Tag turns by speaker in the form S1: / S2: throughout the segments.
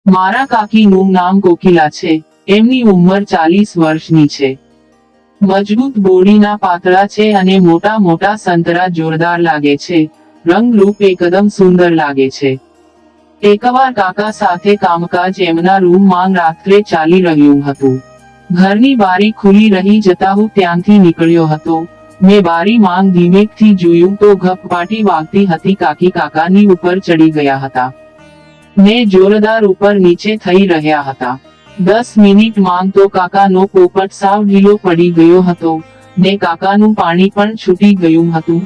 S1: મારા કાકીનું નામ કોકિલા છે. એમની ઉંમર 40 વર્ષની છે. મજબૂત બોડીના પાતળા છે અને મોટા મોટા સંતરા જોરદાર લાગે છે. રંગરૂપ એકદમ સુંદર લાગે છે. એકવાર કાકા સાથે કામકાજ એમના રૂમમાં રાત્રે ચાલી રહ્યું હતું. ઘરની બારી ખુલી રહી જતા હું ત્યાંથી નીકળ્યો હતો. મેં બારીમાં ધીમેકથી જોયું તો ઘપપાટી વાગતી હતી. કાકી કાકાની ઉપર ચડી ગયા હતા ને જોરદાર ઉપર નીચે થઈ રહ્યા હતા. 10 મિનિટમાં તો કાકાનો પોપટ સાવ ઢીલો પડી ગયો હતો ને કાકાનું પાણી પણ છૂટી ગયું હતું.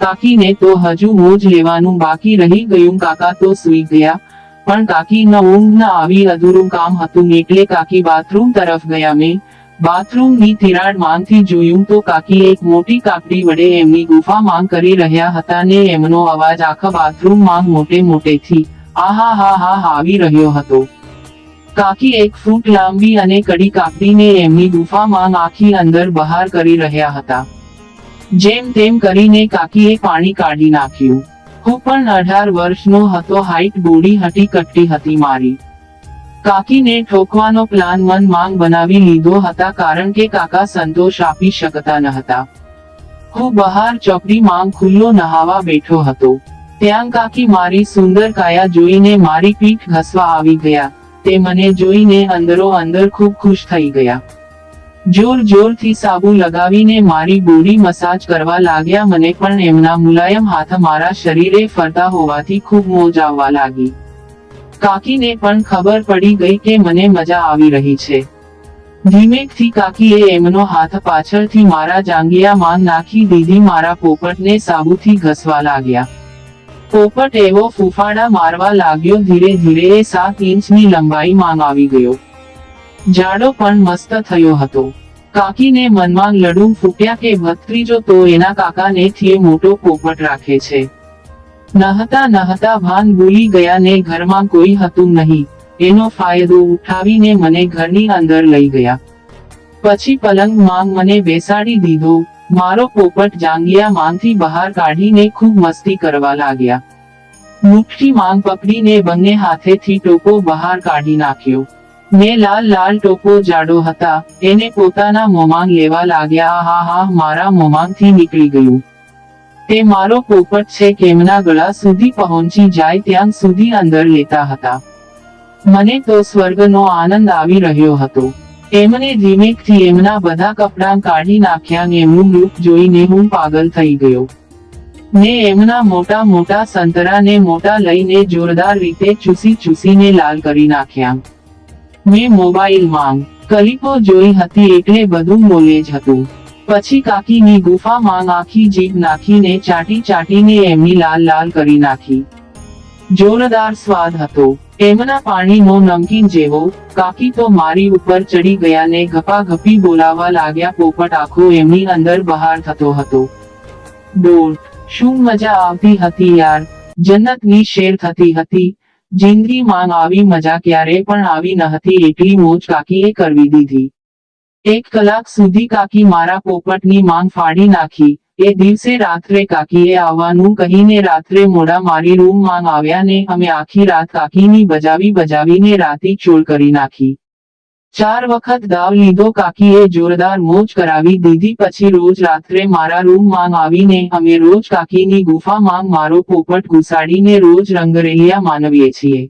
S1: કાકીને તો હજુ મોજ લેવાનું બાકી રહી ગયું. કાકા તો સૂઈ ગયા પણ કાકીને ઊંઘ ન આવી. અધૂરું કામ હતું એટલે કાકી બાથરૂમ તરફ ગયા. મેં બાથરૂમની તિરાડમાંથી જોયું તો કાકી એક મોટી કાકડી વડે એમની ગુફામાં કરી રહ્યા હતા ને એમનો અવાજ આખા બાથરૂમમાં મોટે મોટેથી આહા હા હા આવી રહ્યો હતો. કાકી 1 ફૂટ લાંબી અને કડી કાકડીને એમની ગુફામાં આખી અંદર બહાર કરી રહ્યા હતા. જેમ તેમ કરીને કાકીએ પાણી કાઢી નાખ્યું. હું પણ 18 વર્ષનો હતો. હાઈટ બોડી હટી કટ્ટી હતી મારી. કાકીને ઠોકવાનો પ્લાન મનમાં બનાવી લીધો હતા કારણ કે કાકા સંતોષ આપી શકતા ન હતા. હું બહાર ચોકડીમાં ખુલ્લો નહાવા બેઠો હતો. ત્યાં કાકી મારી સુંદર કાયા જોઈને મારી પીઠ ઘસવા આવી ગયા. તે મને જોઈને અંદરો અંદર ખૂબ ખુશ થઈ ગયા. જોર જોરથી સાબુ લગાવીને મારી બોડી મસાજ કરવા લાગ્યા. મને પણ એમના મુલાયમ હાથ મારા શરીરે ફરતા હોવાથી ખૂબ મોજ આવવા લાગી. કાકીને પણ ખબર પડી ગઈ કે મને મજા આવી રહી છે. ધીમેકથી કાકીએ એમનો હાથ પાછળથી મારા જાંઘિયામાં નાખી દીધી. મારા પોપટને સાબુથી ઘસવા લાગ્યા. પોપટ એવો ફૂફાડા મારવા લાગ્યો. ધીરે ધીરે એ 7 ઇંચની લંબાઈમાં આવી ગયો. જાડો પણ મસ્ત થયો હતો. કાકીને મનમાં લડું ફૂટ્યા કે ભત્રીજો તો એના કાકાનેથી મોટો પોપટ રાખે છે. નહતા નહતા ભાન ભૂલી ગયા ને ઘરમાં કોઈ હતું નહીં. એનો ફાયદો ઉઠાવીને મને ઘરની અંદર લઈ ગયા. પછી પલંગમાં મને બેસાડી દીધો. મારો પોપટ જાંઘિયામાંથી બહાર કાઢીને ખૂબ મસ્તી કરવા લાગ્યા. મુઠ્ઠીમાં પકડીને બંને હાથેથી ટોપો બહાર કાઢી નાખ્યો. મેં લાલ લાલ ટોપો જાડો હતા એને પોતાના મોંમાં લેવા લાગ્યા. હા હા મારા મોંમાંથી નીકળી ગયું. તે મારો પોપટ છે કેમના ગળા સુધી પહોંચી જાય ત્યાં સુધી અંદર લેતા હતા. મને તો સ્વર્ગનો આનંદ આવી રહ્યો હતો. એમને ધીમેકથી એમના બધા કપડાં કાઢી નાખ્યા. એમનું રૂપ જોઈને હું પાગલ થઈ ગયો ને એમના મોટા મોટા સંતરાને મોટા લઈને જોરદાર રીતે ચૂસી ચૂસીને લાલ કરી નાખ્યા. મેં મોબાઈલમાં ક્લિપો જોઈ હતી એટલે બધું નોલેજ હતું. પછી કાકીની ગુફામાં આખી જીભ નાખીને ચાટી ચાટીને એમની લાલ લાલ કરી નાખી. જોરદાર સ્વાદ હતો એમના પાણીનો નમકીન જેવો. કાકી તો મારી ઉપર ચડી ગયા ને ઘપાઘપી બોલાવા લાગ્યા. પોપટ આખો એમની અંદર બહાર થતો હતો. ડોટ શું મજા આવતી હતી યાર. જન્નતની શેર થતી હતી. જિંદગીમાં આવી મજા ક્યારે પણ આવી ન હતી. એટલી મોજ કાકીએ કરવી દીધી. 1 કલાક સુધી કાકી મારા પોપટની માંગ ફાડી નાખી. એ દિવસે રાત્રે કાકીએ આવવાનું કહીને રાત્રે મોડા મારી રૂમમાં આવ્યા ને અમે આખી રાત કાકીની બજાવીને રાતી ચોળ કરી નાખી. 4 વખત દાવ લીધો. કાકીએ જોરદાર મોજ કરાવી દીધી. પછી રોજ રાત્રે મારા રૂમમાં આવીને અમે રોજ કાકીની ગુફામાં મારો પોપટ ઘુસાડીને રોજ રંગરેલિયા માનવીએ છીએ.